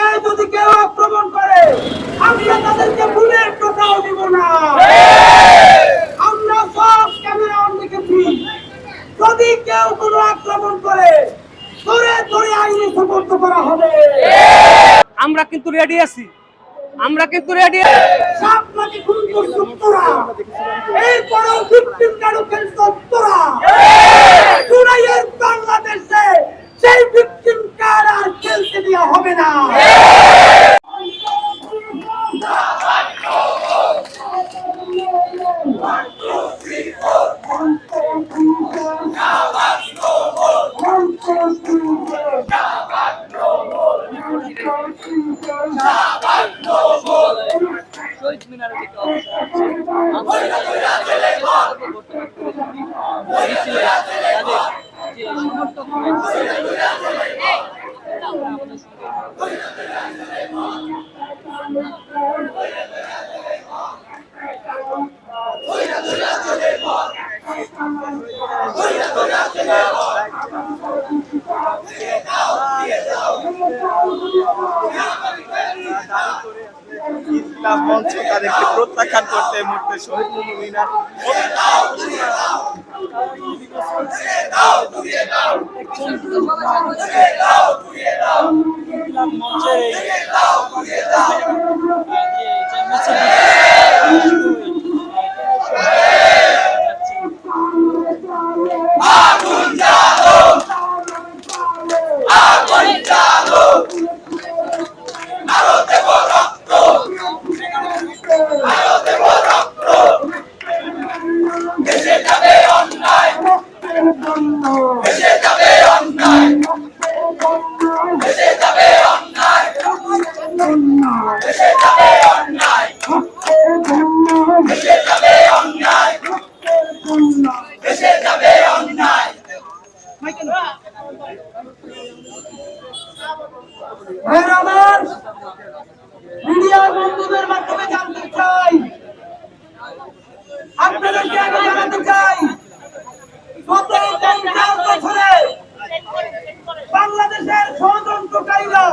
গায়ে যদি কেউ আক্রমণ করে আমরা তাদেরকে ভুলের টোকাও দিব না। আমরা সব ক্যামেরা অন রেখেছি, যদি কেউ কোনো আক্রমণ করে ধরে ধরে আইনে সুপর্দ করা হবে। আমরা কিন্তু রেডি আছি, সাপলাকে খুন করছে তোরা, এরপরও ভিকটিম কারো খেলছে তোরা। জুলাইয়ের বাংলাদেশে সেই ভিকটিম কার আর খেলতে দেওয়া হবে না। শহীদ মিনারে যেতে সমর্থক ইসলাম মঞ্চ তাদেরকে প্রত্যাখ্যান করতে এই মুহূর্তে শহীদ মিনার মিডিয়ার বন্ধুদের মাধ্যমে জানতে চাই, আপনাদেরকে আগে জানাতে চাই, গত 50 বছরে বাংলাদেশের ষড়যন্ত্রকারীরা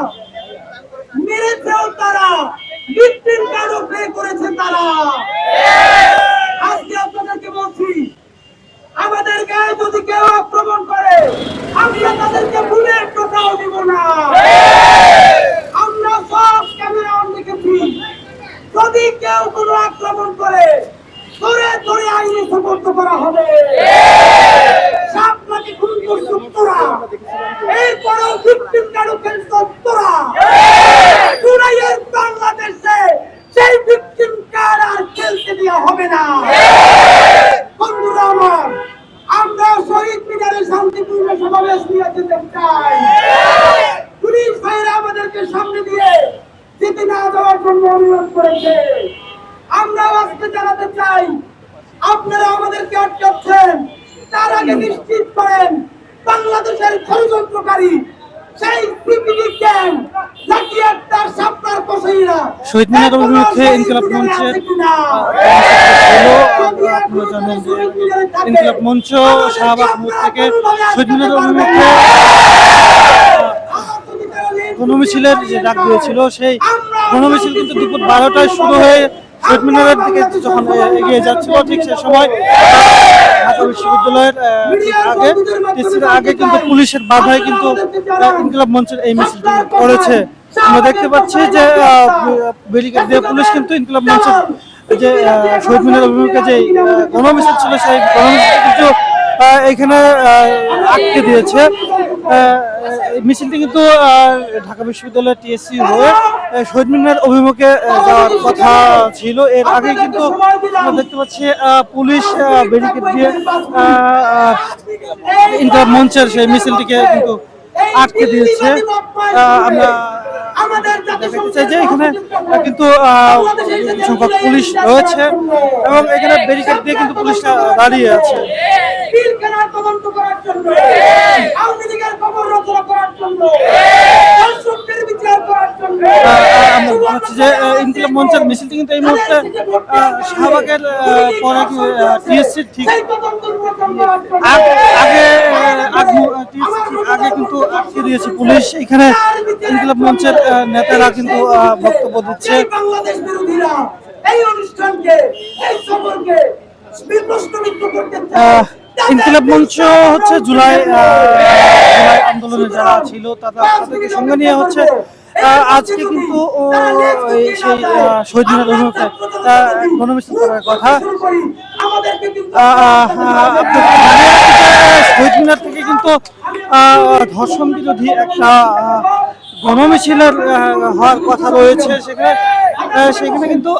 মেরেছেও তারা, ভিকটিম কার্ডও প্লে করেছে তারা। আজকে আপনাদেরকে বলছি, আমাদের গায়ে যদি কেউ আক্রমণ করে আমরা তাদেরকে ভুলের টোকাও দিব না। আমরা সব ক্যামেরা অন রেখেছি, যদি কেউ কোনো আক্রমণ করে ধরে ধরে আইনে সুপর্দ করা হবে। সাপলাকে খুন করছে তোরা, এরপরও ভিকটিম কারো খেলছে তোরা। জুলাইয়ের বাংলাদেশে সেই ভিকটিম কার আর খেলতে দেওয়া হবে না। বন্ধুরা আমার, আমরা শহীদ মিনারে শান্তিপূর্ণ সমাবেশ নিয়ে যেতে চাই। পুলিশ ভাইরা আমাদেরকে সামনে দিয়ে যেতে না যাওয়ার জন্য অনুরোধ করেছে। আমরা আজকে জানাতে চাই, আপনারা আমাদেরকে আটকাচ্ছেন, তার আগে নিশ্চিত করেন বাংলাদেশের ষড়যন্ত্রকারী সেই সিপিডি গ্যাং জাকির তার সাপলার কসাইরা শহীদ মিনার অভিমুখে ইনকিলাব মঞ্চের ইনকিলাব মঞ্চ শাহবাগ মোড় থেকে শহীদ মিনার অভিমুখে গণমিছিলের যে ডাক দিয়েছিল, সেই গণমিছিল কিন্তু দুপুর 12টায় শুরু হয়ে শহীদ মিনারের দিকে যখন এগিয়ে যাচ্ছিল, ঠিক সে সময় ঢাকা বিশ্ববিদ্যালয়ের আগে কিন্তু পুলিশের বাধায় কিন্তু ইনকিলাব মঞ্চের এই মিছিলটি করেছে। আমরা দেখতে পাচ্ছি যে ব্যারিকেড দিয়ে পুলিশ কিন্তু ইনকিলাব মঞ্চের যে শহীদ মিনার অভিমুখে যে গণমিছিল ছিল, সেই গণমিছিল কিন্তু এখানে আটকে দিয়েছে। মিছিলটি কিন্তু ঢাকা বিশ্ববিদ্যালয়ের টিএসসি হয়ে শহীদ মিনার অভিমুখে যাওয়ার কথা ছিল। এর আগে কিন্তু আমরা দেখতে পাচ্ছি পুলিশ ব্যারিকেড দিয়ে ইনকিলাব মঞ্চের সেই মিছিলটিকে কিন্তু আটকে দিয়েছে। আমরা দেখতে চাই যে এখানে কিন্তু সংখ্যক পুলিশ রয়েছে এবং এখানে ব্যারিকেড দিয়ে কিন্তু পুলিশরা দাঁড়িয়ে আছে। আমরা হচ্ছে যে ইনকিলাব মঞ্চের মিছিলটি কিন্তু এই মুহূর্তে শাহবাগের পরে টিএসসি ঠিক আগে কিন্তু আটকে দিয়েছে পুলিশ। এখানে ইনকিলাব মঞ্চের নেতারা কিন্তু বক্তব্য দিচ্ছে। বাংলাদেশ বিরোধীরা এই অনুষ্ঠানকে এই সফরকে প্রশ্নবিদ্ধ করতে চায়। ইনকিলাব মঞ্চ হচ্ছে জুলাই আন্দোলনে যারা ছিল তাদেরকে সঙ্গে নিয়ে হচ্ছে আজকে কিন্তু সেই শহীদ মিনার অভিমুখে গণমিছিল করার কথা। শহীদ মিনার থেকে কিন্তু ধর্ষণ বিরোধী একটা গণমিছিলের হওয়ার কথা রয়েছে। সেখানে কিন্তু